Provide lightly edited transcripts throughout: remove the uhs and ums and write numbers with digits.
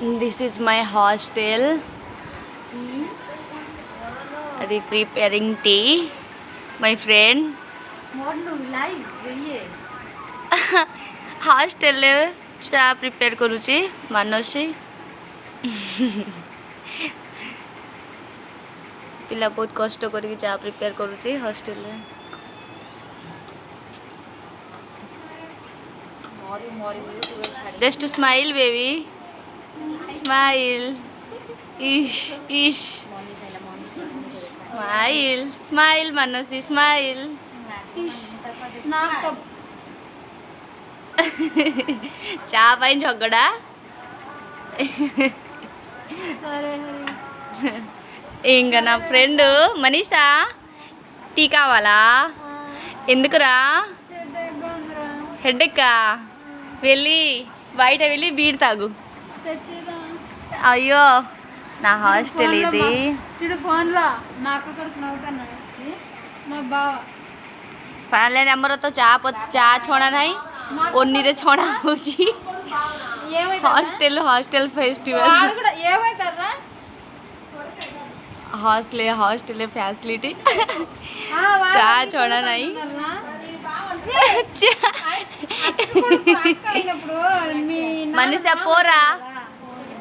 This is my hostel. They preparing tea. My friend. hostel चा prepare करूची मानसी. पिला बहुत कष्ट करके चा प्रिपेयर करूची हॉस्टल रे. Just to smile, baby. Smile. Ish, ish. Smile, smile, Manasi, smile. Ish. चा पाई झगड़ा. इंगा ना फ्रेंड मनीषा టీ కావాలా ఎందుకురా హెడ్డెక్కా వెళ్ళి బయట వెళ్ళి బీర్ తాగు అయ్యో నా హాస్టల్ ఇది చూడు ఫోన్ లో మా అక్క కొడుకు నవ్వుతున్నాడు మా బావ फाइनली नंबर तो चा छोड़ा नहीं ओन्नी रे छोड़ा होची हॉस्टल फेस्टिवल हॉस्टल फैसिलिटी चा छोड़ा नहीं मनीषा पोरा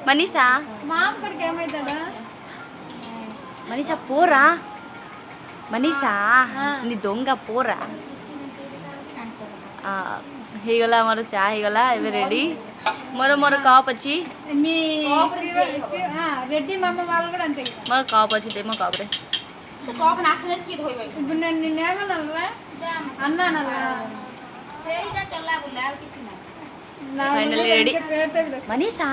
मनीषा मनीषा पोरा मनीषा नी दोंगा पोरा ହେଇଗଲା ଆମର ଚା ହେଇଗଲା ଏବେ ରେଡି ମୋର ମୋର କପ୍ ଅଛି రెడ్డి మమ్మ వాళ్ళు కూడా అంతే ମୋର କପ୍ ଅଛି ଦେ ମୋ କପ୍ ରେ కోపం నాశనం కి ధోయిబై ఇప్పుడు నేను ఏమన్నానురా అన్నానరా సేయిదా చల్లా బుల్లా కిచి నా ఫైనల్లీ రెడీ మనీషా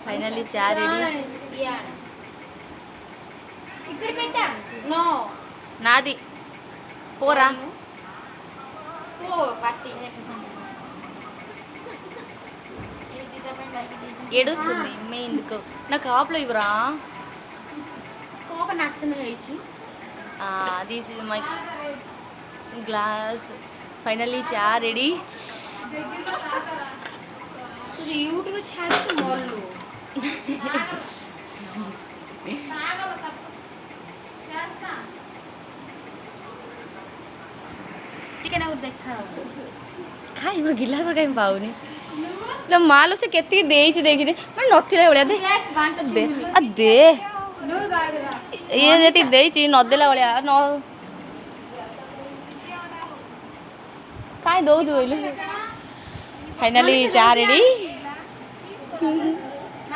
ఫైనల్లీ చా రెడీ ఇక్కడ పెట్టా నో నాది పోరా ఓ పట్టి ఏడుస్తుంది మే ఎందుకు నా కాపులో ఇవ్వరా కోప నాశనం ହେଇଛି this is my glass finally చా రెడీ యూట్యూబ్ ఛానల్ మోల్లు ଖାଇବା ଗିଲାସ କାହିଁ ପାଉନି ମାଲ ସେ କେତିକି ଦେଇଛି ଦେଖିନି ମାନେ ନଥିଲା ଭଳିଆ ଦେ ଦେ ଇଏ ଯେତିକି ଦେଇଛି ନଦେଲା ଭଳିଆ ନ କାହିଁ ଦଉଛୁ କହିଲୁ ଫାଇନାଲି ଚା ରେଡି